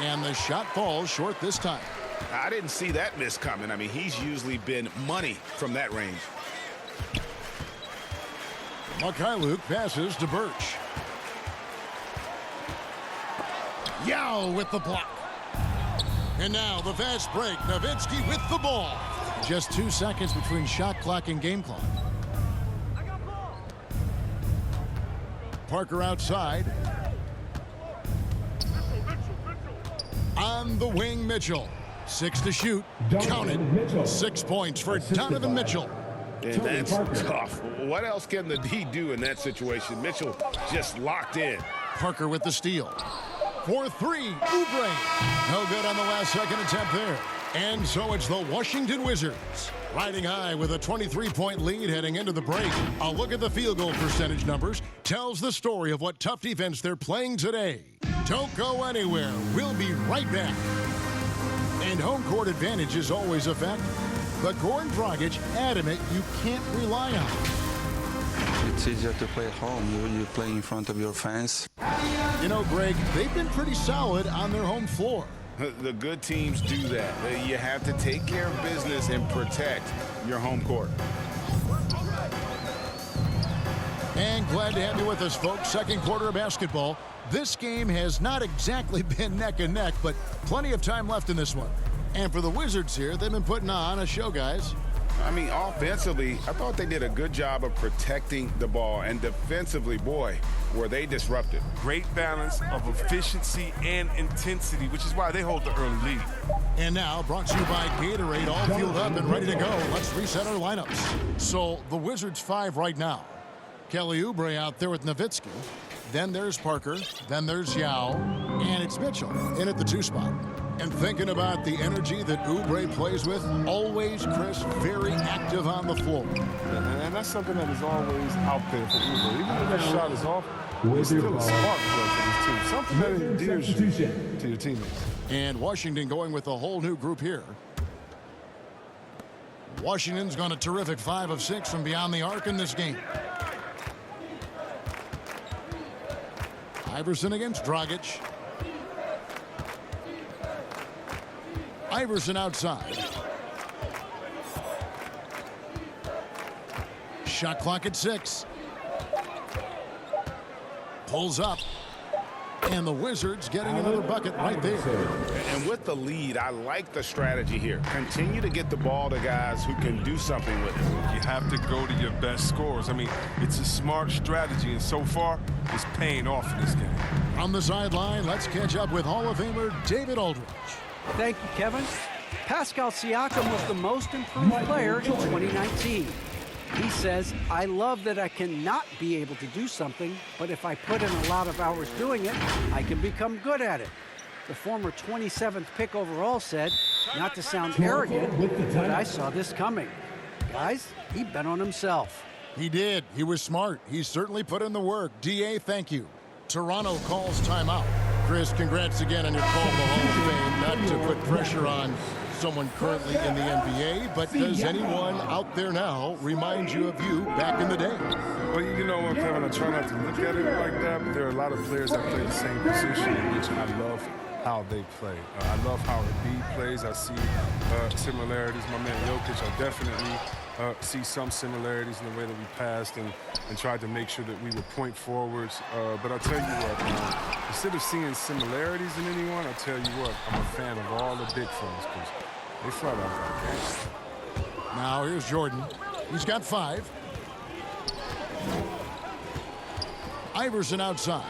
And the shot falls short this time. I didn't see that miss coming. I mean, he's usually been money from that range. Mykhailiuk passes to Birch. Yao with the block. And now the fast break. Nowitzki with the ball. Just 2 seconds between shot clock and game clock. Parker outside. On the wing, Mitchell. 6 to shoot. Count it. 6 points for Donovan Mitchell. And that's tough. What else can the D do in that situation? Mitchell just locked in. Parker with the steal. For 3, Oubre. No good on the last second attempt there. And so it's the Washington Wizards riding high with a 23-point lead heading into the break. A look at the field goal percentage numbers tells the story of what tough defense they're playing today. Don't go anywhere. We'll be right back. And home court advantage is always a factor. But Goran Dragic adamant you can't rely on it. It's easier to play at home. You play in front of your fans. You know, Greg, they've been pretty solid on their home floor. The good teams do that. You have to take care of business and protect your home court. And glad to have you with us, folks. Second quarter of basketball. This game has not exactly been neck and neck, but plenty of time left in this one. And for the Wizards here, they've been putting on a show, guys. I mean, offensively, I thought they did a good job of protecting the ball. And defensively, boy, were they disrupted. Great balance of efficiency and intensity, which is why they hold the early lead. And now, brought to you by Gatorade, all fueled up and ready to go. Let's reset our lineups. So, the Wizards 5 right now. Kelly Oubre out there with Nowitzki. Then there's Parker. Then there's Yao. And it's Mitchell in at the 2 spot. And thinking about the energy that Oubre plays with, always, Chris, very active on the floor. And that's something that is always out there for Oubre. Even if that shot is off, it's still a spark for this team. Something that endears you to your teammates. And Washington going with a whole new group here. Washington's gone a terrific 5 of 6 from beyond the arc in this game. Iverson against Dragic. Iverson outside. Shot clock at 6. Pulls up. And the Wizards getting another bucket right there. And with the lead, I like the strategy here. Continue to get the ball to guys who can do something with it. You have to go to your best scorers. I mean, it's a smart strategy, and so far, it's paying off in this game. On the sideline, let's catch up with Hall of Famer David Aldridge. Thank you, Kevin. Pascal Siakam was the most improved player in 2019. He says, I love that I cannot be able to do something, but if I put in a lot of hours doing it, I can become good at it. The former 27th pick overall said, not to sound arrogant, but I saw this coming. Guys, he bet on himself. He did. He was smart. He certainly put in the work. DA, thank you. Toronto calls timeout. Chris, congrats again on your call to the Hall of Fame. Not to put pressure on someone currently in the NBA, but does anyone out there now remind you of you back in the day? Well, you know what, Kevin, I try not to look at it like that, but there are a lot of players that play the same position, which I love how they play. I love how Embiid plays. I see similarities. My man Jokic, I definitely see some similarities in the way that we passed and tried to make sure that we were point forwards. But I'll tell you what, instead of seeing similarities in anyone, I'll tell you what, I'm a fan of all the big fellas because they flat out got games. Now here's Jordan. He's got 5. Iverson outside.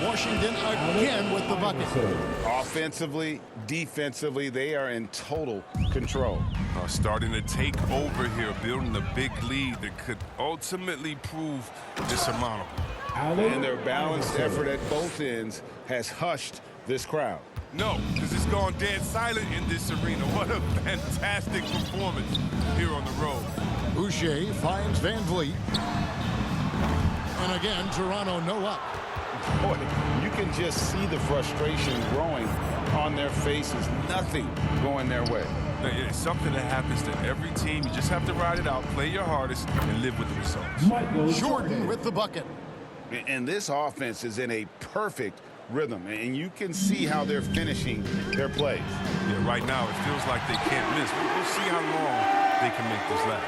Washington again with the bucket. Offensively, defensively, they are in total control. Starting to take over here, building a big lead that could ultimately prove insurmountable. And their balanced effort at both ends has hushed this crowd. No, because it's gone dead silent in this arena. What a fantastic performance here on the road. Boucher finds Van Vliet. And again, Toronto no up. Boy, you can just see the frustration growing on their faces, nothing going their way. It's something that happens to every team. You just have to ride it out, play your hardest, and live with the results. Jordan with the bucket. And this offense is in a perfect rhythm, and you can see how they're finishing their plays. Yeah, right now it feels like they can't miss. We'll see how long they can make this last.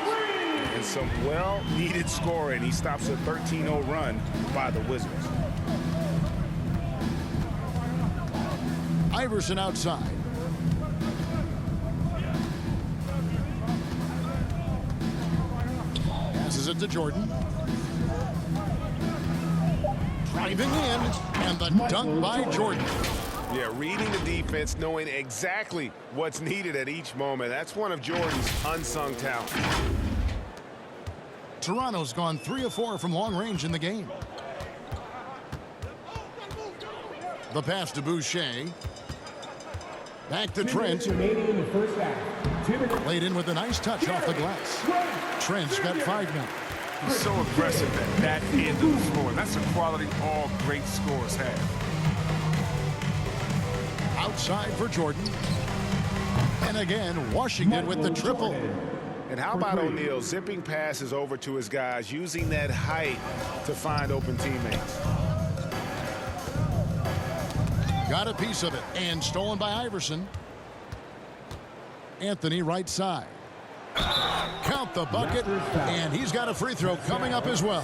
And some well-needed scoring. He stops a 13-0 run by the Wizards. Iverson outside. Passes it to Jordan. Driving in, and the dunk by Jordan. Yeah, reading the defense, knowing exactly what's needed at each moment. That's one of Jordan's unsung talents. Toronto's gone 3 of 4 from long range in the game. The pass to Boucher. Back to Trent. Laid in with a nice touch off the glass. Trent's got 5 now. He's so aggressive at that end of the floor. That's a quality all great scorers have. Outside for Jordan. And again, Washington with the triple. And how about O'Neal zipping passes over to his guys, using that height to find open teammates. Got a piece of it, and stolen by Iverson. Anthony right side. Count the bucket, and he's got a free throw coming up as well.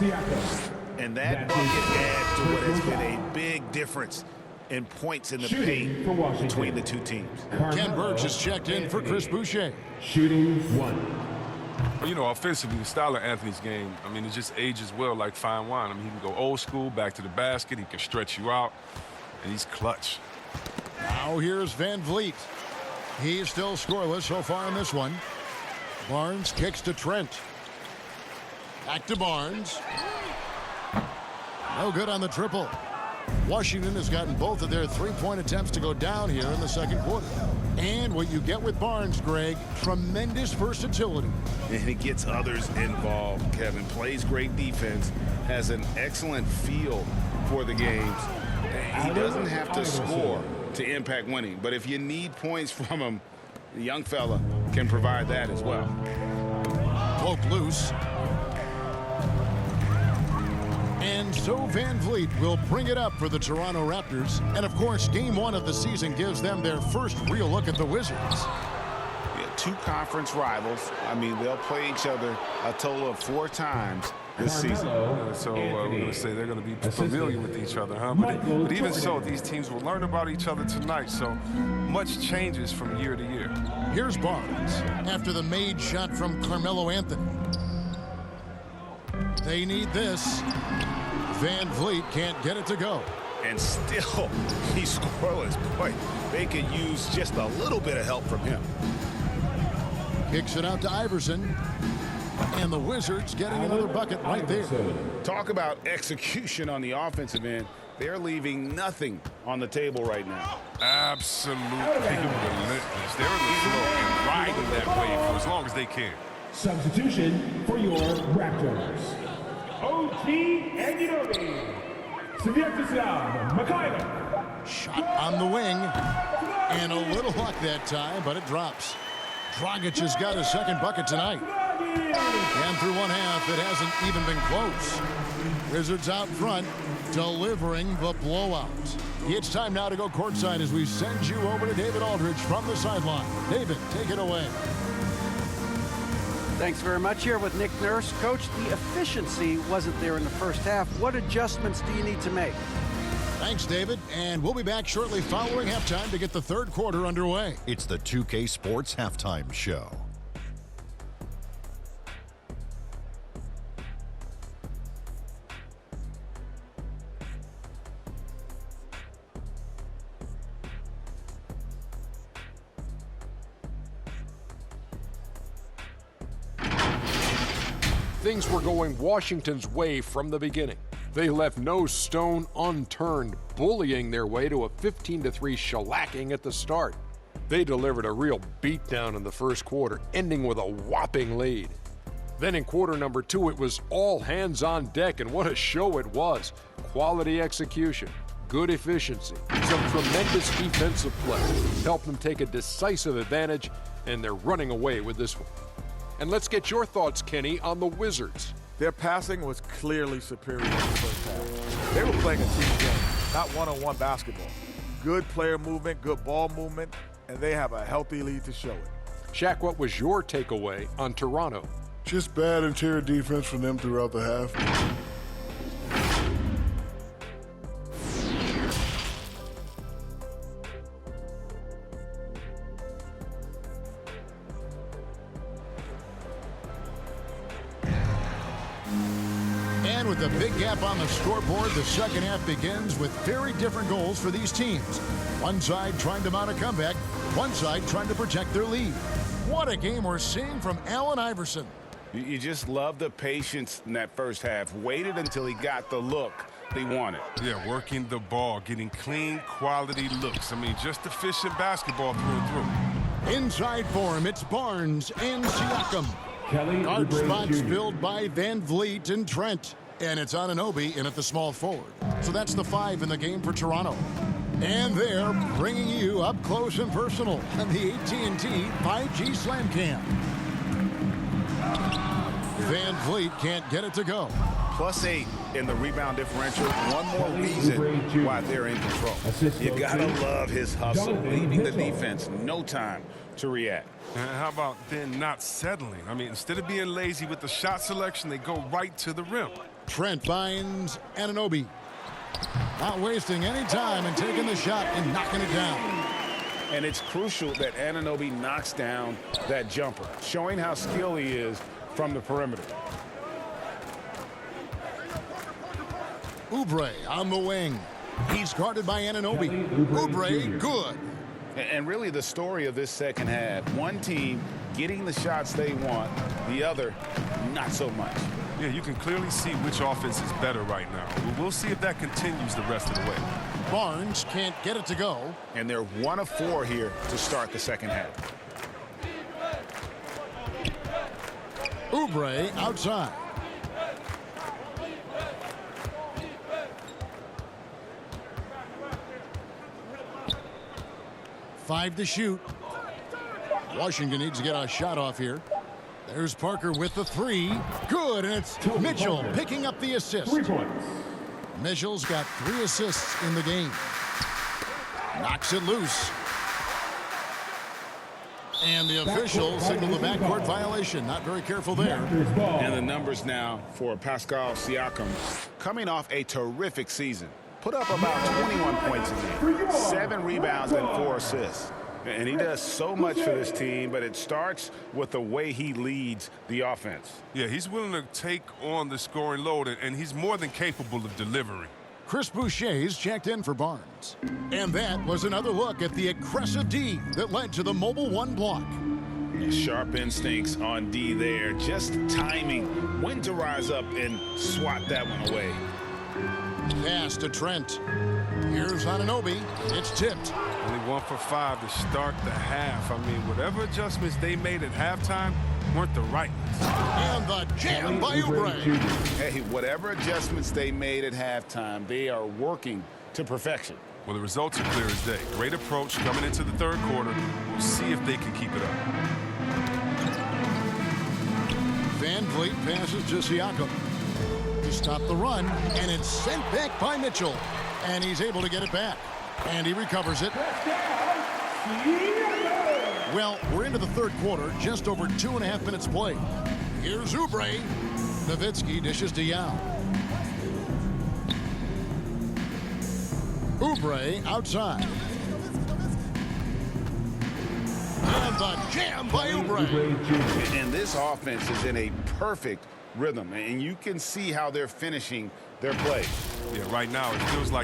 And that bucket adds to what has been a big difference in points in the paint between the two teams. Ken Burks has checked in for Chris Boucher. Shooting 1. Well, you know, offensively, the style of Anthony's game, I mean, it just ages well like fine wine. I mean, he can go old school, back to the basket. He can stretch you out, and he's clutch. Now here's Van Vliet. He's still scoreless so far in this one. Barnes kicks to Trent. Back to Barnes. No good on the triple. Washington has gotten both of their three-point attempts to go down here in the second quarter. And what you get with Barnes, Greg, tremendous versatility. And he gets others involved, Kevin. Plays great defense, has an excellent feel for the games. He doesn't have to score to impact winning, but if you need points from him, the young fella can provide that as well. Poke loose. And so Van Vliet will bring it up for the Toronto Raptors. And of course, game 1 of the season gives them their first real look at the Wizards. Yeah, 2 conference rivals. I mean, they'll play each other a total of 4 times this season. So we're going to say they're going to be familiar with each other, huh? But even so, these teams will learn about each other tonight. So much changes from year to year. Here's Barnes after the made shot from Carmelo Anthony. They need this. Van Vliet can't get it to go. And still, he's scoreless. Boy, they could use just a little bit of help from him. Kicks it out to Iverson. And the Wizards getting another bucket right there. Talk about execution on the offensive end. They're leaving nothing on the table right now. Absolutely relentless. They're in the floor and riding that wave for as long as they can. Substitution for your Raptors. OG Anunoby. Sviatoslav Mikhailov. Shot on the wing. And a little luck that time, but it drops. Dragic has got his second bucket tonight. And through one half, it hasn't even been close. Wizards out front, delivering the blowout. It's time now to go courtside as we send you over to David Aldridge from the sideline. David, take it away. Thanks very much. Here with Nick Nurse. Coach, the efficiency wasn't there in the first half. What adjustments do you need to make? Thanks, David. And we'll be back shortly following halftime to get the third quarter underway. It's the 2K Sports Halftime Show. Things were going Washington's way from the beginning. They left no stone unturned, bullying their way to a 15-3 shellacking at the start. They delivered a real beatdown in the first quarter, ending with a whopping lead. Then in quarter number 2, it was all hands on deck, and what a show it was. Quality execution, good efficiency, some tremendous defensive play helped them take a decisive advantage, and they're running away with this one. And let's get your thoughts, Kenny, on the Wizards. Their passing was clearly superior in the first half. They were playing a team game, not one-on-one basketball. Good player movement, good ball movement, and they have a healthy lead to show it. Shaq, what was your takeaway on Toronto? Just bad interior defense from them throughout the half. And with a big gap on the scoreboard, the second half begins with very different goals for these teams. One side trying to mount a comeback, one side trying to protect their lead. What a game we're seeing from Allen Iverson. You just love the patience in that first half. Waited until he got the look he wanted. Yeah, working the ball, getting clean, quality looks. I mean, just efficient basketball through and through. Inside for him, it's Barnes and Siakam. Kelly Guard Oubre spots Jr. filled by Van Vliet and Trent. And it's Anunoby in at the small forward. So that's the 5 in the game for Toronto. And they're bringing you up close and personal on the AT&T 5G Slam Cam. Van Vliet can't get it to go. +8 in the rebound differential. One more reason why they're in control. You gotta love his hustle, leaving the defense no time to react. And how about then not settling? I mean, instead of being lazy with the shot selection, they go right to the rim. Trent finds Anunoby. Not wasting any time and taking the shot and knocking it down. And it's crucial that Anunoby knocks down that jumper, showing how skilled he is from the perimeter. Oubre on the wing. He's guarded by Anunoby. Oubre, good. And really the story of this second half, one team getting the shots they want, the other not so much. Yeah, you can clearly see which offense is better right now. We'll see if that continues the rest of the way. Barnes can't get it to go. And they're 1 of 4 here to start the second half. Oubre outside. Five to shoot. Washington needs to get a shot off here. There's Parker with the 3. Good, and it's Mitchell picking up the assist. 3 points. Mitchell's got 3 assists in the game. Knocks it loose. And the official signaled the backcourt violation. Not very careful there. And the numbers now for Pascal Siakam, coming off a terrific season. Put up about 21 points a game, 7 rebounds and 4 assists. And he does so much for this team, but it starts with the way he leads the offense. Yeah, he's willing to take on the scoring load, and he's more than capable of delivering. Chris Boucher's checked in for Barnes. And that was another look at the aggressive D that led to the Mobile One block. Sharp instincts on D there, just timing when to rise up and swat that one away. Pass to Trent. Here's Anunoby. It's tipped. Only 1 for 5 to start the half. I mean, whatever adjustments they made at halftime weren't the right ones. And the jam by Oubre. Hey, whatever adjustments they made at halftime, they are working to perfection. Well, the results are clear as day. Great approach coming into the third quarter. We'll see if they can keep it up. Van Vliet passes to Siakam. To stop the run, and it's sent back by Mitchell. And he's able to get it back. And he recovers it. Well, we're into the third quarter, just over 2.5 minutes played. Here's Oubre. Nowitzki dishes to Yao. Oubre outside. And the jam by Oubre. And this offense is in a perfect rhythm, and you can see how they're finishing their play. Yeah, right now it feels like